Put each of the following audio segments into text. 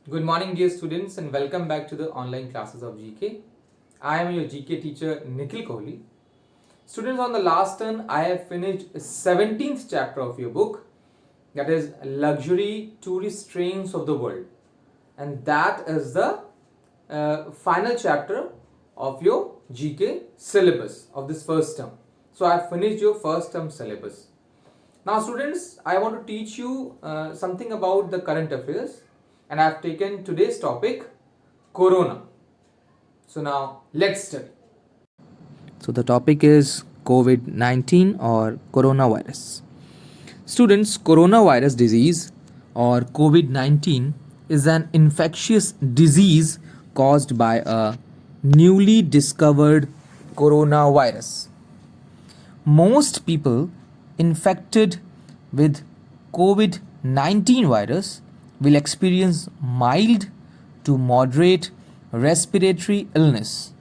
Good morning, dear students, and welcome back to the online classes of GK. I am your GK teacher Nikhil Kohli. Students, on the last turn, I have finished 17th chapter of your book, that is Luxury Tourist Trains of the World, and that is the final chapter of your GK syllabus of this first term. So, I have finished your first term syllabus. Now, students, I want to teach you something about the current affairs, and I have taken today's topic, Corona. So, now let's study. So, the topic is COVID 19 or coronavirus. Students, coronavirus disease or COVID 19 is an infectious disease caused by a newly discovered coronavirus. Most people infected with COVID 19 virus will experience mild to moderate respiratory illness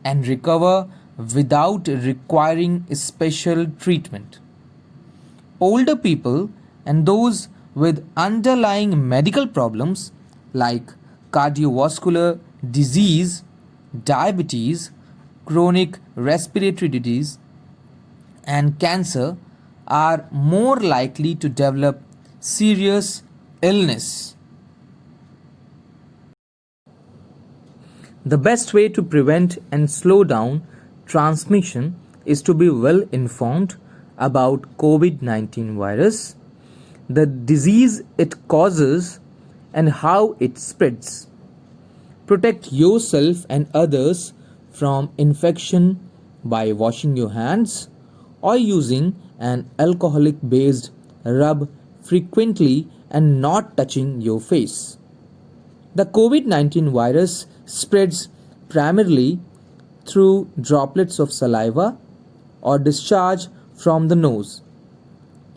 and recover without requiring special treatment. Older people and those with underlying medical problems like cardiovascular disease, diabetes, chronic respiratory disease, and cancer are more likely to develop serious illness. The best way to prevent and slow down transmission is to be well informed about COVID 19 virus, the disease it causes, and how it spreads. Protect yourself and others from infection by washing your hands or using an alcoholic based rub frequently and not touching your face. The COVID 19 virus spreads primarily through droplets of saliva or discharge from the nose.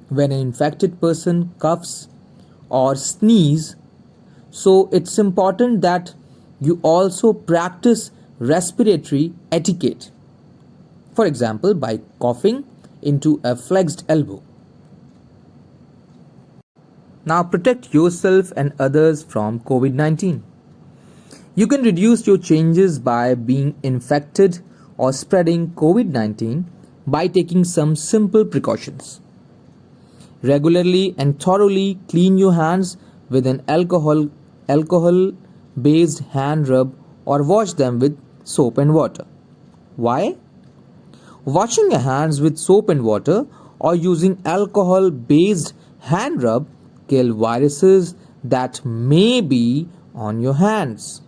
When an infected person coughs or sneezes, so it's important that you also practice respiratory etiquette. For example, by coughing into a flexed elbow. Now protect yourself and others from COVID 19. You can reduce your changes by being infected or spreading COVID 19 by taking some simple precautions. Regularly and thoroughly clean your hands with an alcohol based hand rub or wash them with soap and water. Why? Washing your hands with soap and water or using alcohol based hand rub kill viruses that may be on your hands.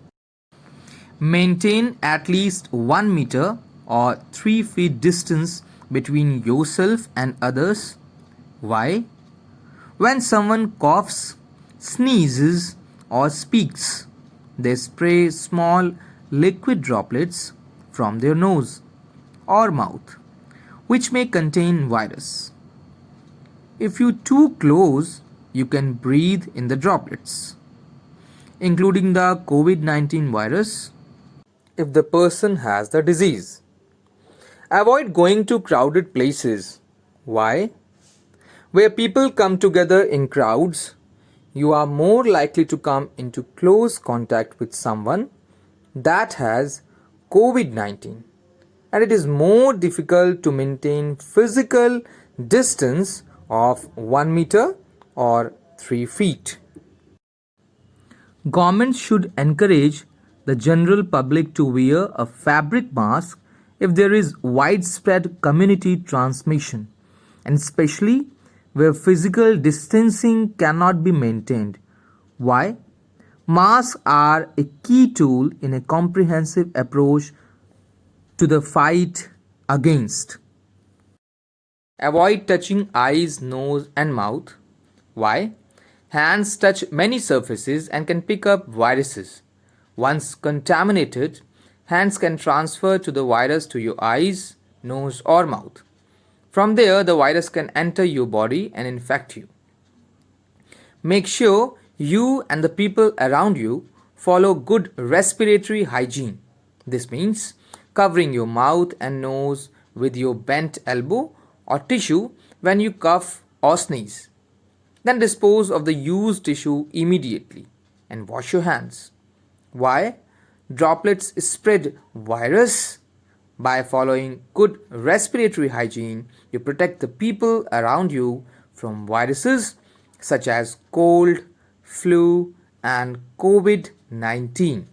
Maintain at least 1 meter or 3 feet distance between yourself and others. Why? When someone coughs, sneezes, or speaks, they spray small liquid droplets from their nose or mouth, which may contain virus. If you too close, you can breathe in the droplets, including the COVID 19 virus, if the person has the disease. Avoid going to crowded places. Why? Where people come together in crowds, you are more likely to come into close contact with someone that has COVID 19, and it is more difficult to maintain physical distance of 1 meter or 3 feet. Governments should encourage the general public to wear a fabric mask if there is widespread community transmission, and especially where physical distancing cannot be maintained. Why? Masks are a key tool in a comprehensive approach to the fight against. Avoid touching eyes, nose, and mouth. Why? Hands touch many surfaces and can pick up viruses. Once contaminated, hands can transfer to the virus to your eyes, nose, or mouth. From there, the virus can enter your body and infect you. Make sure you and the people around you follow good respiratory hygiene. This means covering your mouth and nose with your bent elbow or tissue when you cough or sneeze. Then dispose of the used tissue immediately and wash your hands. Why? Droplets spread virus. By following good respiratory hygiene, you protect the people around you from viruses such as cold, flu, and COVID 19.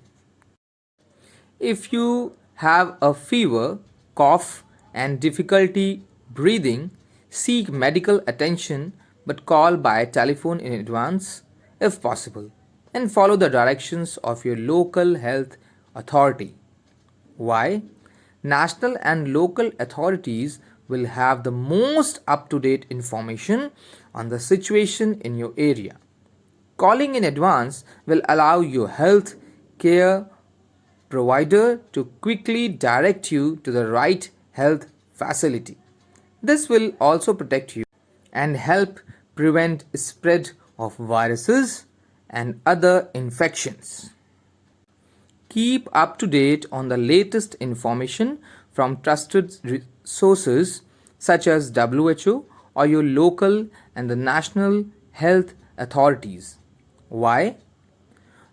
If you have a fever, cough, and difficulty breathing, seek medical attention but call by telephone in advance if possible and follow the directions of your local health authority. Why? National and local authorities will have the most up to date information on the situation in your area. Calling in advance will allow your health care provider to quickly direct you to the right health facility. This will also protect you and help prevent spread of viruses and other infections. Keep up to date on the latest information from trusted sources such as WHO or your local and the national health authorities. Why?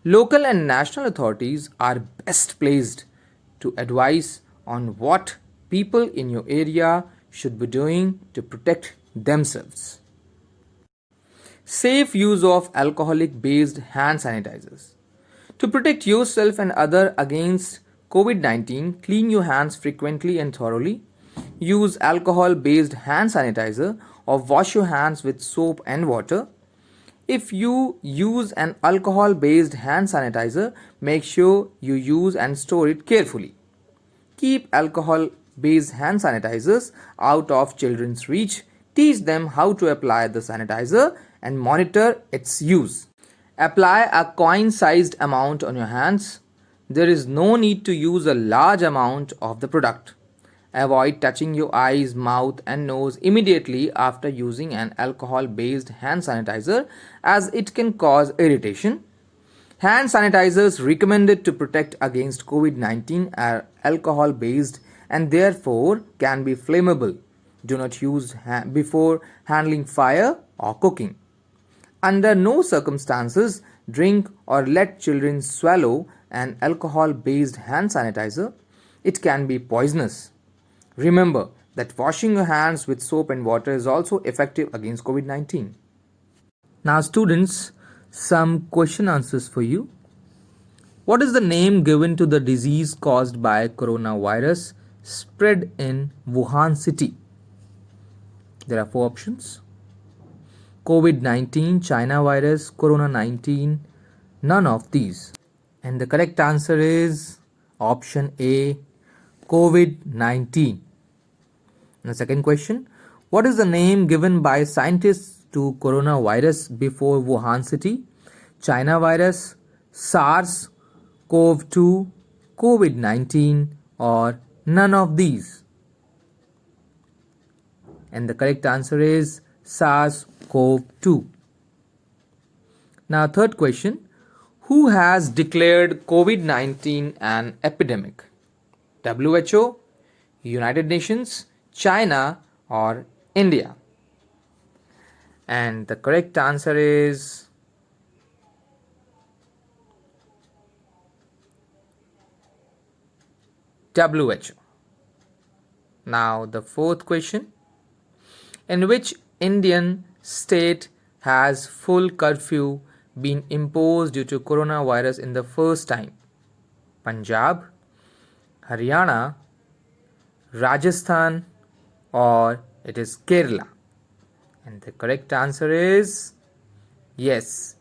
Local and national authorities are best placed to advise on what people in your area should be doing to protect themselves. Safe use of alcoholic based hand sanitizers. To protect yourself and others against COVID 19, clean your hands frequently and thoroughly. Use alcohol based hand sanitizer or wash your hands with soap and water. If you use an alcohol based hand sanitizer, make sure you use and store it carefully. Keep alcohol based hand sanitizers out of children's reach. Teach them how to apply the sanitizer and monitor its use. Apply a coin sized amount on your hands. There is no need to use a large amount of the product. Avoid touching your eyes, mouth, and nose immediately after using an alcohol based hand sanitizer as it can cause irritation. Hand sanitizers recommended to protect against COVID 19 are alcohol based and therefore can be flammable. Do not use before handling fire or cooking. Under no circumstances drink or let children swallow an alcohol based hand sanitizer. It can be poisonous. Remember that washing your hands with soap and water is also effective against COVID 19. Now, students, some question answers for you. What is the name given to the disease caused by coronavirus spread in Wuhan city? There are four options: COVID 19, China virus, Corona 19, none of these. And the correct answer is option A, COVID 19. The second question: what is the name given by scientists to coronavirus before Wuhan city? China virus, SARS CoV 2, COVID 19, or none of these? And the correct answer is SARS CoV 2. Now, third question: who has declared COVID 19 an epidemic? WHO, United Nations, China, or India? And the correct answer is WHO. Now, the fourth question: in which Indian state has full curfew been imposed due to coronavirus in the first time? Punjab, Haryana, Rajasthan, or it is Kerala? And the correct answer is yes,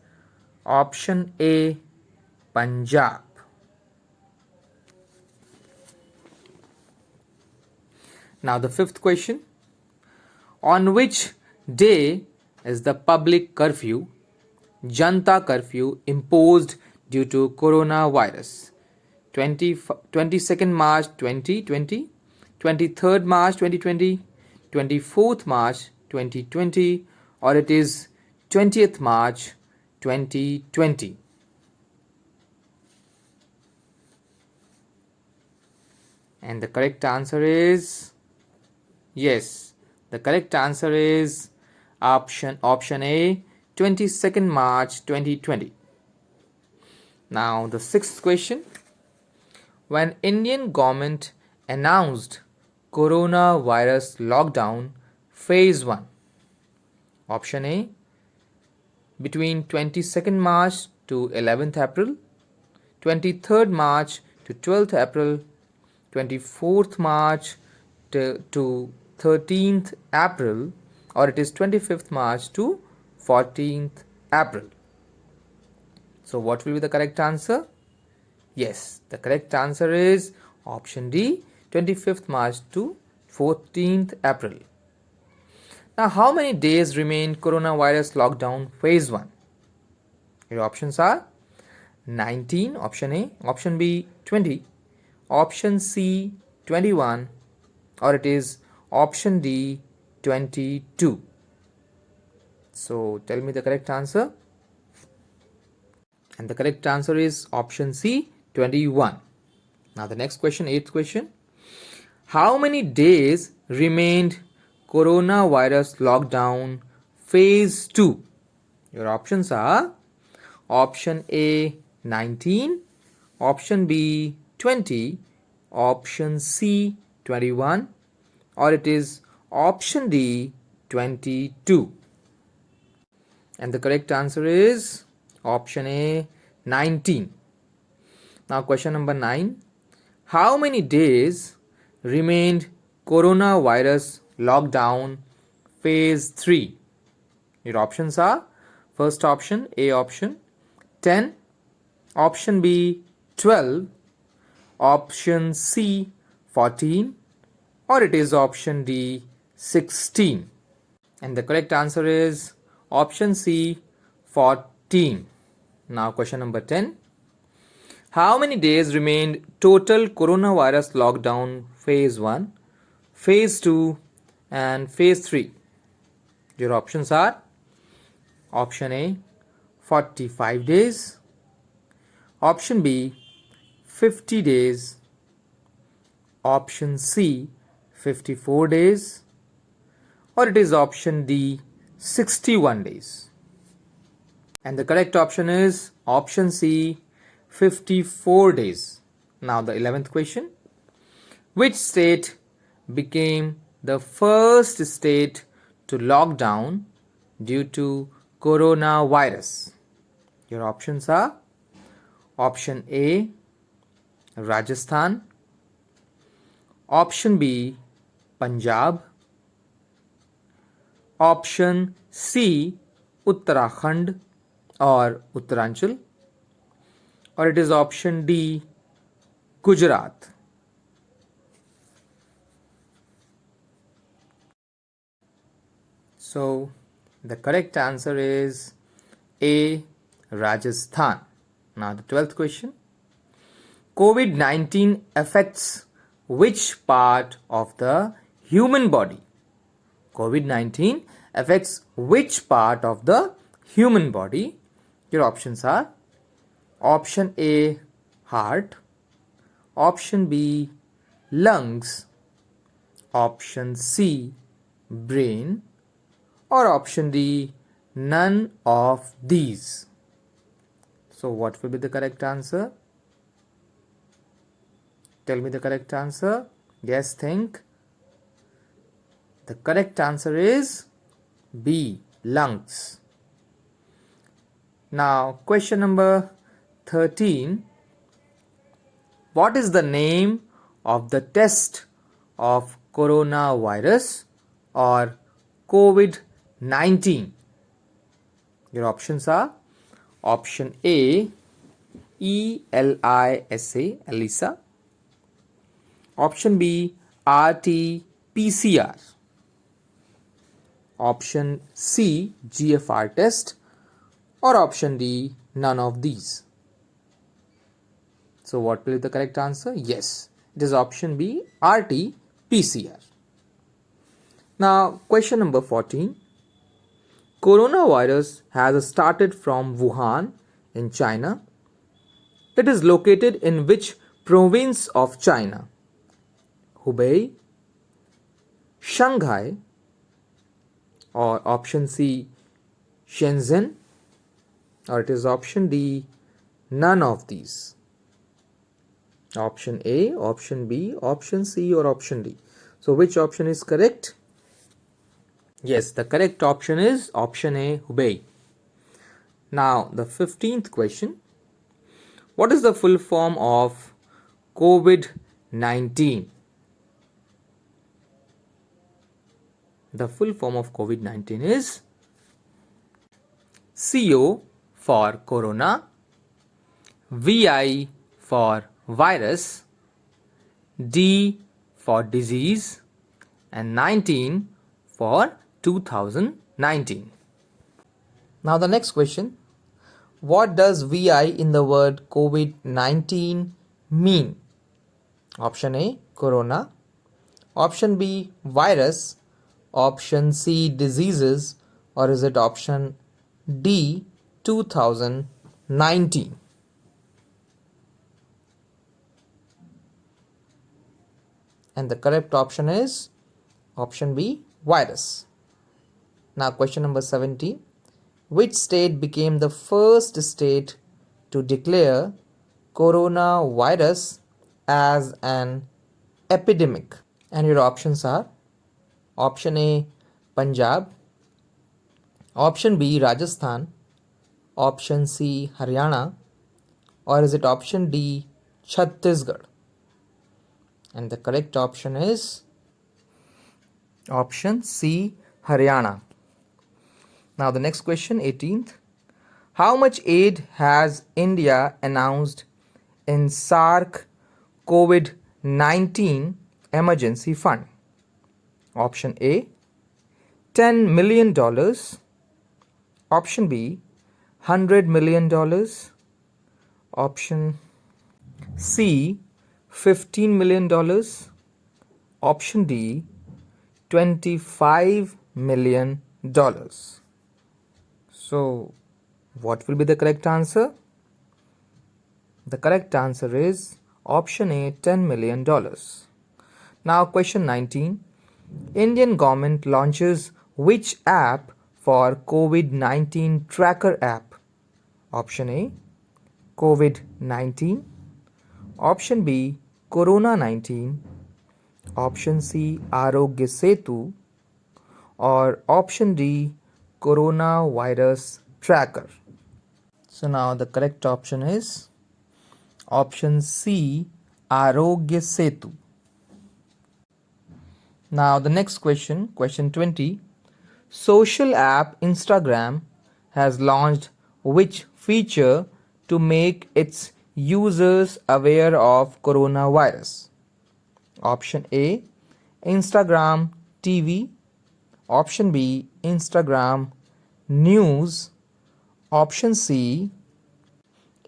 option A, Punjab. Now, the fifth question: on which day is the public curfew, Janta curfew, imposed due to coronavirus? 22nd March 2020, 23rd March 2020, 24th March 2020, or it is 20th March 2020? And the correct answer is yes. The correct answer is option A, 22nd March 2020. Now the sixth question. When Indian government announced coronavirus lockdown phase 1. Option A, between 22nd March to 11th April, 23rd March to 12th April, 24th March to 13th April, or it is 25th March to 14th April. So what will be the correct answer? Yes, the correct answer is option D, 25th March to 14th April. Now, how many days remain coronavirus lockdown phase 1? Your options are 19, option A, option B, 20, option C, 21, or it is option D, 22. So, tell me the correct answer. And the correct answer is option C, 21. Now, the next question, eighth question. How many days remained coronavirus lockdown phase 2? Your options are option A, 19, option B, 20, option C, 21, or it is option D, 22. And the correct answer is option A, 19. Now question number 9. How many days remained coronavirus lockdown phase 3? Your options are first option, A option, 10, option B, 12, option C, 14, or it is option D, 16. And the correct answer is option C, 14. Now question number 10. How many days remained total coronavirus lockdown phase 1, phase 2 and phase 3? Your options are option A, 45 days, option B, 50 days, option C, 54 days, or it is option D, 61 days. And the correct option is option C, 54 days. Now the 11th question. Which state became the first state to lock down due to coronavirus? Your options are option A, Rajasthan, option B, Punjab, option C, Uttarakhand or Uttaranchal, or it is option D, Gujarat. So the correct answer is A, Rajasthan. Now the 12th question. COVID-19 affects which part of the human body? COVID-19 affects which part of the human body? Your options are option A, heart, option B, lungs, option C, brain, or option D, none of these. So what will be the correct answer? Tell me the correct answer. Yes, think. The correct answer is B, lungs. Now, question number 13. What is the name of the test of coronavirus or COVID-19? Your options are option A, ELISA, ELISA, option B, RT-PCR, option C, GFR test, or option D, none of these. So what will be the correct answer? Yes, it is option B, RT-PCR. Now question number 14. Coronavirus has started from Wuhan in China. It is located in which province of China? Hubei, Shanghai, or option C, Shenzhen, or it is option D, none of these. Option A, option B, option C, or option D. So which option is correct? Yes, the correct option is option A, Hubei. Now the 15th question. What is the full form of COVID-19? The full form of COVID-19 is CO for corona, VI for virus, D for disease, and 19 for 2019. Now the next question. What does VI in the word COVID-19 mean? Option A, corona. Option B, virus. Option C, diseases. Or is it option D, 2019? And the correct option is option B, virus. Now question number 17. Which state became the first state to declare coronavirus as an epidemic? And your options are option A, Punjab, option B, Rajasthan, option C, Haryana, or is it option D, Chhattisgarh? And the correct option is option C, Haryana. Now the next question, 18th. How much aid has India announced in SAARC COVID-19 emergency fund? Option A, $10 million. Option B, $100 million. Option C, $15 million. Option D, $25 million. So, what will be the correct answer? The correct answer is option A, $10 million. Now, question 19. Indian government launches which app for COVID-19 tracker app? Option A, COVID-19. Option B, Corona 19. Option C, Arogya Setu. Or option D, Coronavirus Tracker. So now the correct option is option C, Arogya Setu. Now the next question, question 20. Social app Instagram has launched which feature to make its users aware of coronavirus? Option A, Instagram TV. Option B, Instagram News. Option C,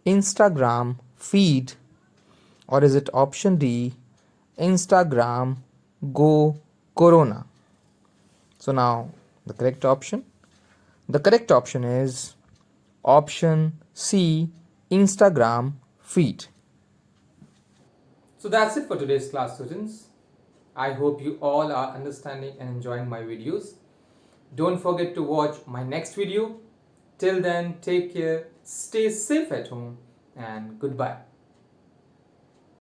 Instagram Feed. Or is it option D, Instagram Go Corona? So now the correct option. The correct option is option C, Instagram Feed. So that's it for today's class, students. I hope you all are understanding and enjoying my videos. Don't forget to watch my next video. Till then, take care, stay safe at home, and goodbye.